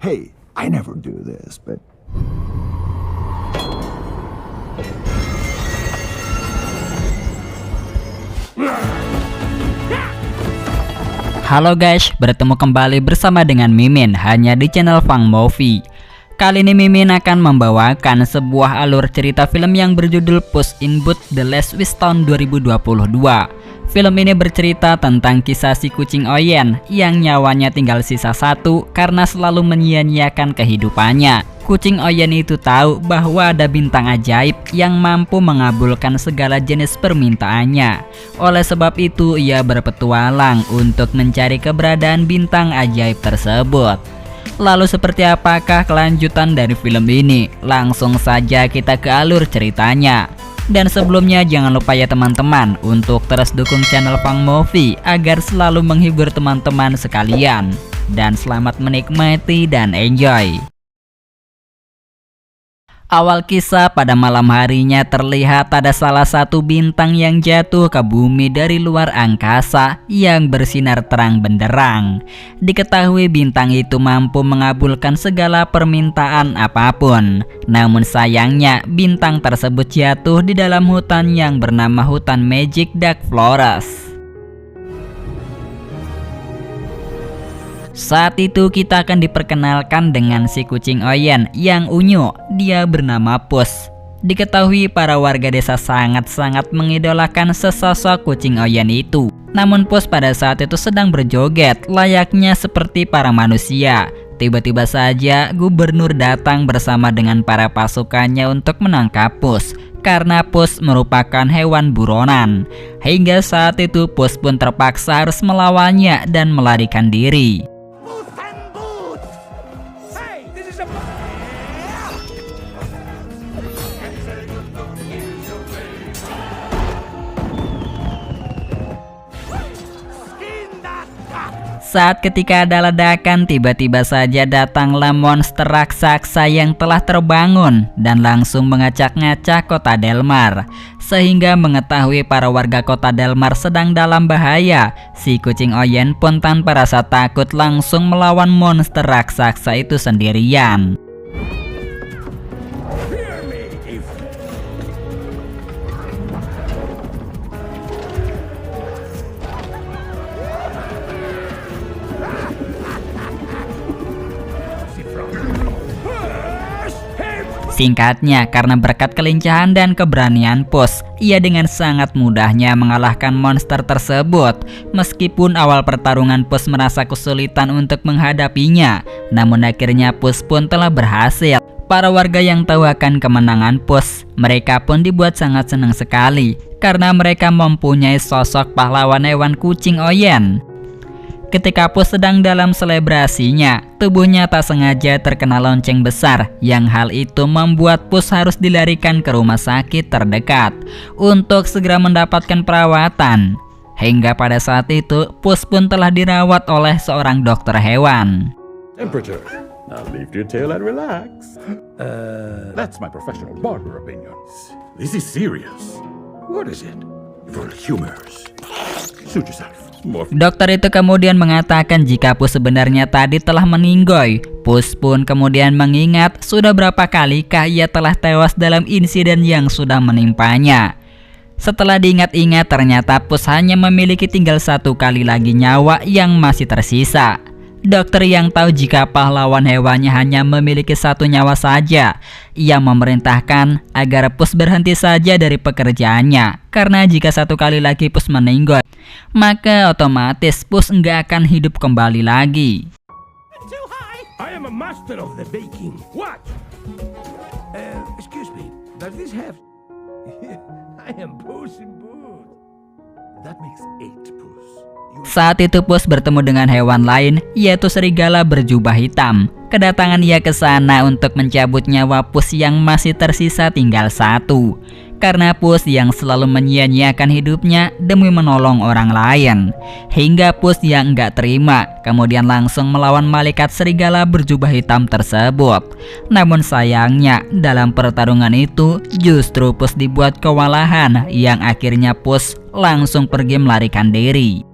Hey, I never do this, but... Halo guys, bertemu kembali bersama dengan Mimin hanya di channel Fang Movie. Kali ini Mimin akan membawakan sebuah alur cerita film yang berjudul Puss in Boots: The Last Wish tahun 2022. Film ini bercerita tentang kisah si kucing Oyen yang nyawanya tinggal sisa satu karena selalu menyia-nyiakan kehidupannya. Kucing Oyen itu tahu bahwa ada bintang ajaib yang mampu mengabulkan segala jenis permintaannya. Oleh sebab itu, ia berpetualang untuk mencari keberadaan bintang ajaib tersebut. Lalu seperti apakah kelanjutan dari film ini? Langsung saja kita ke alur ceritanya. Dan sebelumnya jangan lupa ya teman-teman untuk terus dukung channel Fang Movie agar selalu menghibur teman-teman sekalian. Dan selamat menikmati dan enjoy. Awal kisah, pada malam harinya terlihat ada salah satu bintang yang jatuh ke bumi dari luar angkasa yang bersinar terang benderang. Diketahui bintang itu mampu mengabulkan segala permintaan apapun. Namun sayangnya bintang tersebut jatuh di dalam hutan yang bernama hutan Magic Dark Forest. Saat itu kita akan diperkenalkan dengan si kucing Oyen yang unyu, dia bernama Puss. Diketahui para warga desa sangat-sangat mengidolakan sesosok kucing Oyen itu. Namun Puss pada saat itu sedang berjoget layaknya seperti para manusia. Tiba-tiba saja gubernur datang bersama dengan para pasukannya untuk menangkap Puss. Karena Puss merupakan hewan buronan. Hingga saat itu Puss pun terpaksa harus melawannya dan melarikan diri. Saat ketika ada ledakan, tiba-tiba saja datanglah monster raksasa yang telah terbangun dan langsung mengacak-ngacak kota Delmar. Sehingga mengetahui para warga kota Delmar sedang dalam bahaya, si kucing Oyen pun tanpa rasa takut langsung melawan monster raksasa itu sendirian. Singkatnya, karena berkat kelincahan dan keberanian Puss, ia dengan sangat mudahnya mengalahkan monster tersebut. Meskipun awal pertarungan Puss merasa kesulitan untuk menghadapinya, namun akhirnya Puss pun telah berhasil. Para warga yang tahu akan kemenangan Puss, mereka pun dibuat sangat senang sekali karena mereka mempunyai sosok pahlawan hewan kucing Oyen. Ketika Puss sedang dalam selebrasinya, tubuhnya tak sengaja terkena lonceng besar yang hal itu membuat Puss harus dilarikan ke rumah sakit terdekat untuk segera mendapatkan perawatan. Hingga pada saat itu, Puss pun telah dirawat oleh seorang dokter hewan. Temperature. Now lift your tail and relax. That's my professional barber opinions. This is serious. What is it? For humors. Suit yourself. Dokter itu kemudian mengatakan jika Puss sebenarnya tadi telah meninggoy. Puss pun kemudian mengingat sudah berapa kalikah ia telah tewas dalam insiden yang sudah menimpanya. Setelah diingat-ingat, ternyata Puss hanya memiliki tinggal satu kali lagi nyawa yang masih tersisa. Dokter yang tahu jika pahlawan hewannya hanya memiliki satu nyawa saja, ia memerintahkan agar Puss berhenti saja dari pekerjaannya. Karena jika satu kali lagi Puss meninggal, maka otomatis Puss nggak akan hidup kembali lagi. I am a master of the baking. What? Excuse me. Does this have? I am Puss in Boots. That makes 8 Puss. Saat itu Puss bertemu dengan hewan lain, yaitu serigala berjubah hitam. Kedatangan ia ke sana untuk mencabut nyawa Puss yang masih tersisa tinggal satu. Karena Puss yang selalu menyia-nyiakan hidupnya demi menolong orang lain. Hingga Puss yang nggak terima, kemudian langsung melawan malaikat serigala berjubah hitam tersebut. Namun sayangnya, dalam pertarungan itu justru Puss dibuat kewalahan yang akhirnya Puss langsung pergi melarikan diri.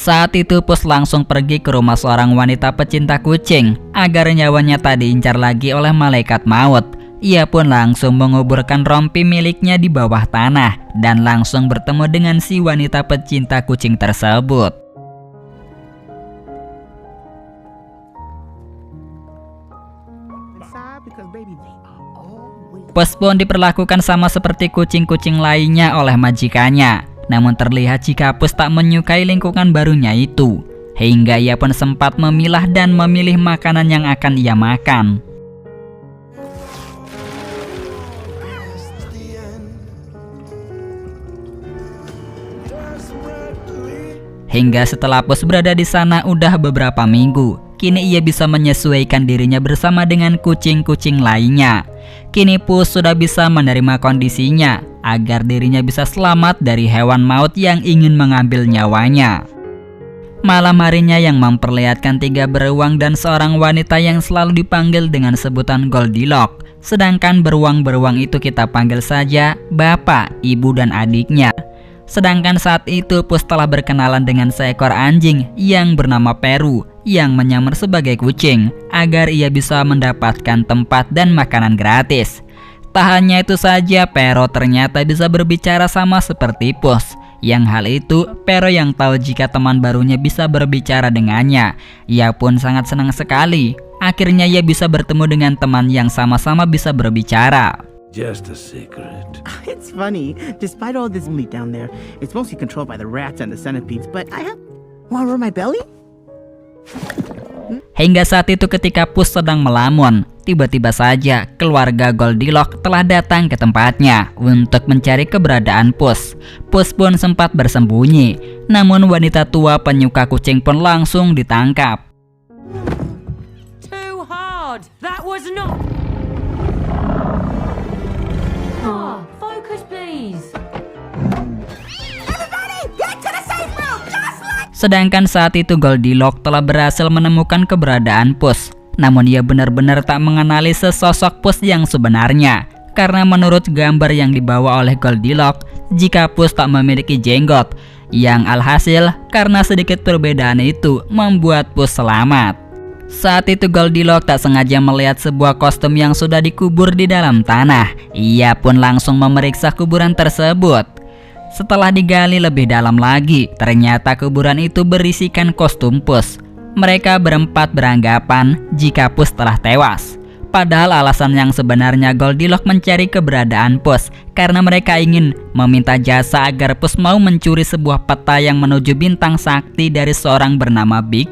Saat itu Pus langsung pergi ke rumah seorang wanita pecinta kucing agar nyawanya tak diincar lagi oleh malaikat maut. Ia pun langsung menguburkan rompi miliknya di bawah tanah dan langsung bertemu dengan si wanita pecinta kucing tersebut. Pus pun diperlakukan sama seperti kucing-kucing lainnya oleh majikannya. Namun terlihat jika Pus tak menyukai lingkungan barunya itu, hingga ia pun sempat memilah dan memilih makanan yang akan ia makan. Hingga setelah Pus berada di sana udah beberapa minggu, kini ia bisa menyesuaikan dirinya bersama dengan kucing-kucing lainnya. Kini Pus sudah bisa menerima kondisinya agar dirinya bisa selamat dari hewan maut yang ingin mengambil nyawanya. Malam harinya yang memperlihatkan 3 beruang dan seorang wanita yang selalu dipanggil dengan sebutan Goldilocks. Sedangkan beruang-beruang itu kita panggil saja bapak, ibu, dan adiknya. Sedangkan saat itu Pus telah berkenalan dengan seekor anjing yang bernama Peru yang menyamar sebagai kucing agar ia bisa mendapatkan tempat dan makanan gratis. Tak hanya itu saja, Pero ternyata bisa berbicara sama seperti Pus. Yang hal itu, Pero yang tahu jika teman barunya bisa berbicara dengannya. Ia pun sangat senang sekali. Akhirnya ia bisa bertemu dengan teman yang sama-sama bisa berbicara. Just a secret. It's funny. Despite all this meat down there, it's mostly controlled by the rats and the centipedes, but I have... Wanna rub my belly? Hingga saat itu ketika Pus sedang melamun, tiba-tiba saja keluarga Goldilocks telah datang ke tempatnya untuk mencari keberadaan Pus. Pus pun sempat bersembunyi, namun wanita tua penyuka kucing pun langsung ditangkap. Too hard. That was not. Oh, focus please. Sedangkan saat itu Goldilocks telah berhasil menemukan keberadaan Pus. Namun ia benar-benar tak mengenali sesosok Pus yang sebenarnya. Karena menurut gambar yang dibawa oleh Goldilocks, jika Pus tak memiliki jenggot. Yang alhasil, karena sedikit perbedaan itu membuat Pus selamat. Saat itu Goldilocks tak sengaja melihat sebuah kostum yang sudah dikubur di dalam tanah. Ia pun langsung memeriksa kuburan tersebut. Setelah digali lebih dalam lagi, ternyata kuburan itu berisikan kostum Pus. Mereka berempat beranggapan jika Pus telah tewas. Padahal alasan yang sebenarnya Goldilocks mencari keberadaan Pus karena mereka ingin meminta jasa agar Pus mau mencuri sebuah peta yang menuju bintang sakti dari seorang bernama Big.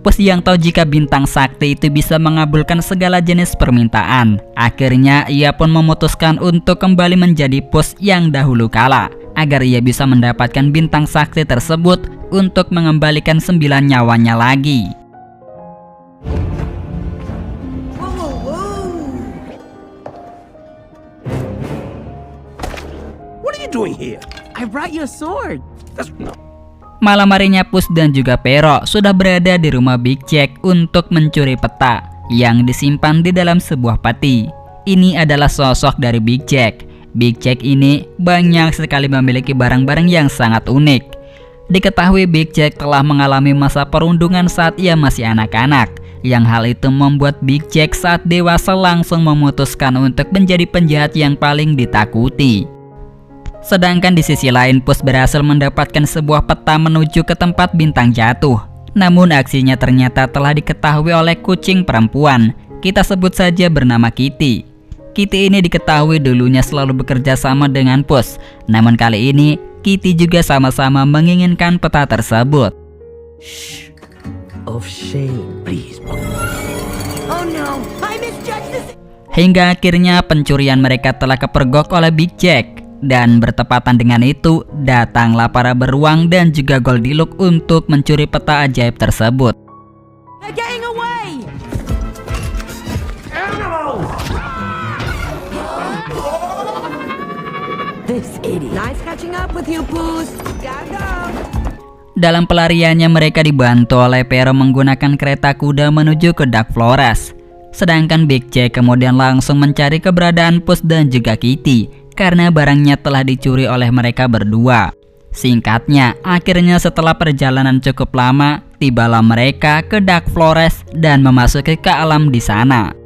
Pus yang tahu jika bintang sakti itu bisa mengabulkan segala jenis permintaan. Akhirnya ia pun memutuskan untuk kembali menjadi Pus yang dahulu kala agar ia bisa mendapatkan bintang sakti tersebut untuk mengembalikan 9 nyawanya lagi. What are you doing here? I brought you a sword. That's no. Malam harinya Pus dan juga Pero sudah berada di rumah Big Jack untuk mencuri peta yang disimpan di dalam sebuah peti. Ini adalah sosok dari Big Jack. Big Jack ini banyak sekali memiliki barang-barang yang sangat unik. Diketahui Big Jack telah mengalami masa perundungan saat ia masih anak-anak. Yang hal itu membuat Big Jack saat dewasa langsung memutuskan untuk menjadi penjahat yang paling ditakuti. Sedangkan di sisi lain Pus berhasil mendapatkan sebuah peta menuju ke tempat bintang jatuh. Namun aksinya ternyata telah diketahui oleh kucing perempuan. Kita sebut saja bernama Kitty. Kitty ini diketahui dulunya selalu bekerja sama dengan Pus. Namun kali ini Kitty juga sama-sama menginginkan peta tersebut. Shh. Of shame, please. Oh no, I misjudged this. Hingga akhirnya pencurian mereka telah kepergok oleh Big Jack. Dan bertepatan dengan itu, datanglah para beruang dan juga Goldilocks untuk mencuri peta ajaib tersebut. They're getting away. This idiot. Nice catching up with you, Poos. Gotta go. Dalam pelariannya mereka dibantu oleh Pero menggunakan kereta kuda menuju ke Dark Forest. Sedangkan Big Jack kemudian langsung mencari keberadaan Pus dan juga Kitty karena barangnya telah dicuri oleh mereka berdua. Singkatnya, akhirnya setelah perjalanan cukup lama, tibalah mereka ke Dark Forest dan memasuki ke alam di sana.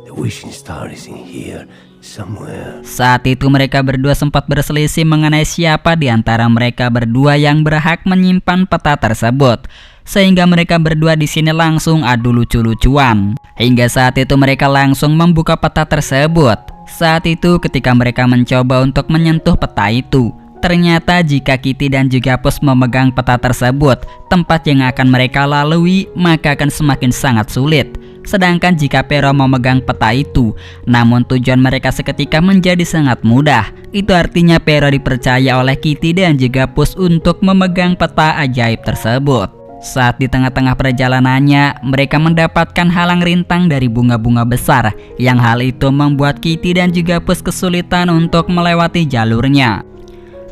The wishing star is in here somewhere. Saat itu mereka berdua sempat berselisih mengenai siapa di antara mereka berdua yang berhak menyimpan peta tersebut. Sehingga mereka berdua di sini langsung adu lucu-lucuan. Hingga saat itu mereka langsung membuka peta tersebut. Saat itu ketika mereka mencoba untuk menyentuh peta itu, ternyata jika Kitty dan juga Puss memegang peta tersebut, tempat yang akan mereka lalui maka akan semakin sangat sulit. Sedangkan jika Pero memegang peta itu, namun tujuan mereka seketika menjadi sangat mudah. Itu artinya Pero dipercaya oleh Kitty dan juga Puss untuk memegang peta ajaib tersebut. Saat di tengah-tengah perjalanannya, mereka mendapatkan halang rintang dari bunga-bunga besar, yang hal itu membuat Kitty dan juga Puss kesulitan untuk melewati jalurnya.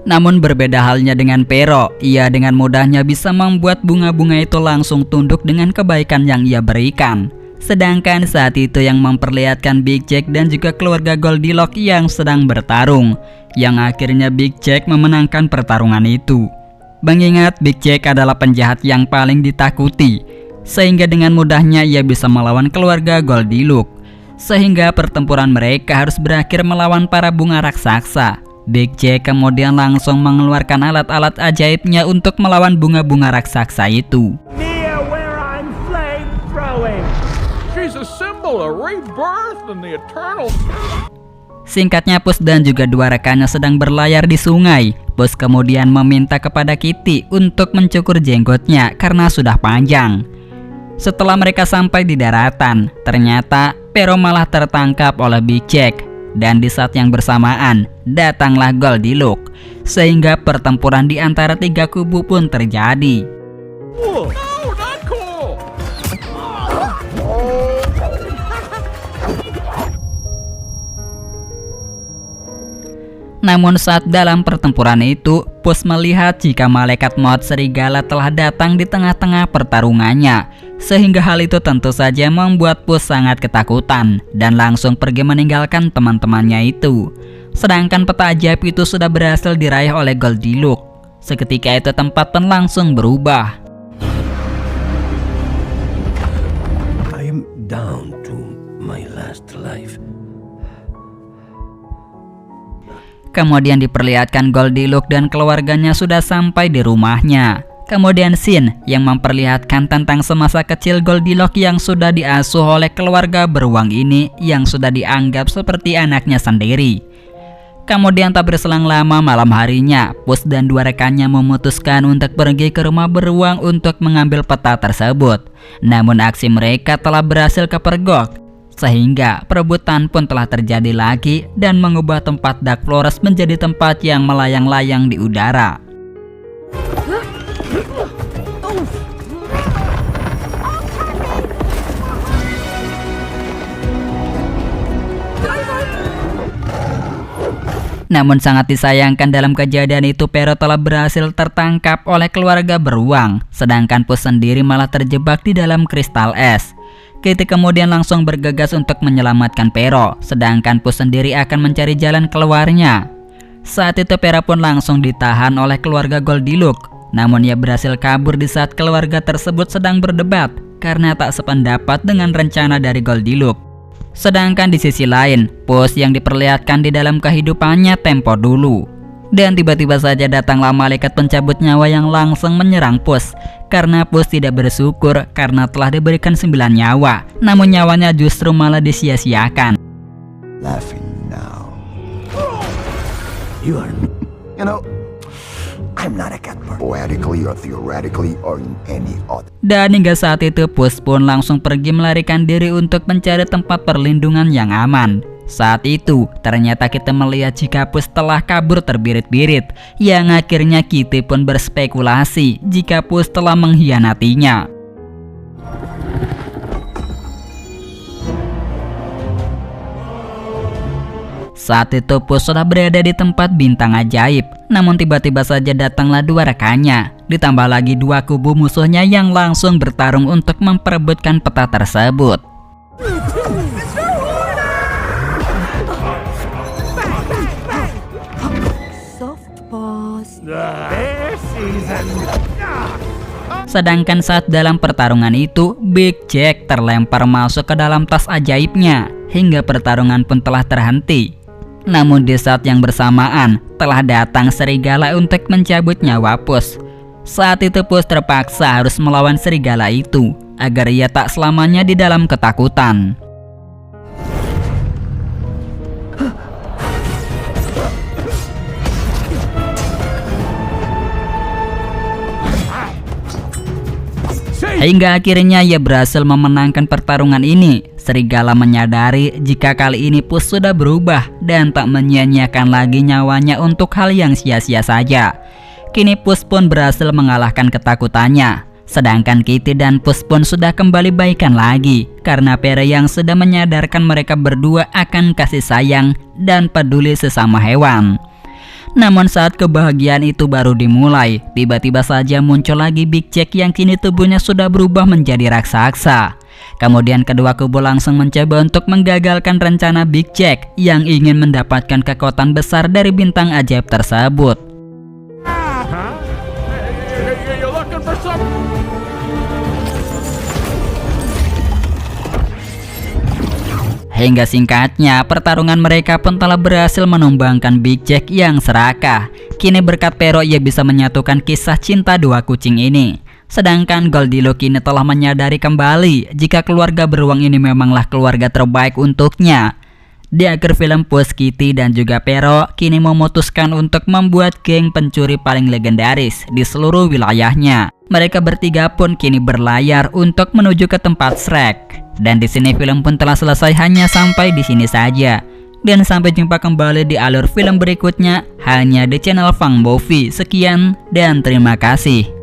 Namun berbeda halnya dengan Pero, ia dengan mudahnya bisa membuat bunga-bunga itu langsung tunduk dengan kebaikan yang ia berikan. Sedangkan saat itu yang memperlihatkan Big Jack dan juga keluarga Goldilocks yang sedang bertarung, yang akhirnya Big Jack memenangkan pertarungan itu. Mengingat Big Jack adalah penjahat yang paling ditakuti, sehingga dengan mudahnya ia bisa melawan keluarga Goldilocks. Sehingga pertempuran mereka harus berakhir melawan para bunga raksasa. Big Jack kemudian langsung mengeluarkan alat-alat ajaibnya untuk melawan bunga-bunga raksasa itu. Near where I'm flame throwing. She's a symbol of rebirth and the eternal... Singkatnya, Puss dan juga dua rekannya sedang berlayar di sungai. Puss kemudian meminta kepada Kitty untuk mencukur jenggotnya karena sudah panjang. Setelah mereka sampai di daratan, ternyata Pero malah tertangkap oleh Big Jack. Dan di saat yang bersamaan, datanglah Goldilocks. Sehingga pertempuran di antara tiga kubu pun terjadi. No, not cool! Namun saat dalam pertempuran itu, Puss melihat jika malaikat maut serigala telah datang di tengah-tengah pertarungannya. Sehingga hal itu tentu saja membuat Puss sangat ketakutan dan langsung pergi meninggalkan teman-temannya itu. Sedangkan peta ajaib itu sudah berhasil diraih oleh Goldilocks. Seketika itu tempat pun langsung berubah. I am down to my last life. Kemudian diperlihatkan Goldilocks dan keluarganya sudah sampai di rumahnya. Kemudian scene yang memperlihatkan tentang semasa kecil Goldilocks yang sudah diasuh oleh keluarga beruang ini yang sudah dianggap seperti anaknya sendiri. Kemudian tak berselang lama malam harinya, Puss dan dua rekannya memutuskan untuk pergi ke rumah beruang untuk mengambil peta tersebut. Namun aksi mereka telah berhasil kepergok. Sehingga perebutan pun telah terjadi lagi dan mengubah tempat Dark Forest menjadi tempat yang melayang-layang di udara. Namun sangat disayangkan dalam kejadian itu Pero telah berhasil tertangkap oleh keluarga beruang. Sedangkan Puss sendiri malah terjebak di dalam kristal es. Kitty kemudian langsung bergegas untuk menyelamatkan Pero, sedangkan Puss sendiri akan mencari jalan keluarnya. Saat itu Pero pun langsung ditahan oleh keluarga Goldilocks. Namun ia berhasil kabur di saat keluarga tersebut sedang berdebat karena tak sependapat dengan rencana dari Goldilocks. Sedangkan di sisi lain, Puss yang diperlihatkan di dalam kehidupannya tempo dulu. Dan tiba-tiba saja datanglah malaikat pencabut nyawa yang langsung menyerang Puss. Karena Puss tidak bersyukur karena telah diberikan 9 nyawa. Namun nyawanya justru malah disia-siakan. Laughing now. You are... You know, I'm not a cat bird. Poetically or theoretically or in any other. Dan hingga saat itu Puss pun langsung pergi melarikan diri untuk mencari tempat perlindungan yang aman. Saat itu, ternyata kita melihat jika Puss telah kabur terbirit-birit, yang akhirnya Kitty pun berspekulasi jika Puss telah mengkhianatinya. Saat itu Puss sudah berada di tempat bintang ajaib, namun tiba-tiba saja datanglah dua rekannya, ditambah lagi dua kubu musuhnya yang langsung bertarung untuk memperebutkan peta tersebut. Their season. Sedangkan saat dalam pertarungan itu, Big Jack terlempar masuk ke dalam tas ajaibnya, hingga pertarungan pun telah terhenti. Namun di saat yang bersamaan, telah datang serigala untuk mencabut nyawa Puss. Saat itu Puss terpaksa harus melawan serigala itu, agar ia tak selamanya di dalam ketakutan. Hingga akhirnya ia berhasil memenangkan pertarungan ini. Serigala menyadari jika kali ini Puss sudah berubah dan tak menyia-nyiakan lagi nyawanya untuk hal yang sia-sia saja. Kini Puss pun berhasil mengalahkan ketakutannya. Sedangkan Kitty dan Puss pun sudah kembali baikan lagi, karena Pere yang sudah menyadarkan mereka berdua akan kasih sayang dan peduli sesama hewan. Namun saat kebahagiaan itu baru dimulai, tiba-tiba saja muncul lagi Big Jack yang kini tubuhnya sudah berubah menjadi raksasa. Kemudian kedua kubu langsung mencoba untuk menggagalkan rencana Big Jack yang ingin mendapatkan kekuatan besar dari bintang ajaib tersebut. You're looking for some... Hingga singkatnya, pertarungan mereka pun telah berhasil menumbangkan Big Jack yang serakah. Kini berkat Pero ia bisa menyatukan kisah cinta dua kucing ini. Sedangkan Goldilocks kini telah menyadari kembali jika keluarga beruang ini memanglah keluarga terbaik untuknya. Di akhir film, Puss, Kitty, dan juga Pero kini memutuskan untuk membuat geng pencuri paling legendaris di seluruh wilayahnya. Mereka bertiga pun kini berlayar untuk menuju ke tempat Shrek. Dan di sini film pun telah selesai hanya sampai di sini saja. Dan sampai jumpa kembali di alur film berikutnya hanya di channel Fang Movie. Sekian dan terima kasih.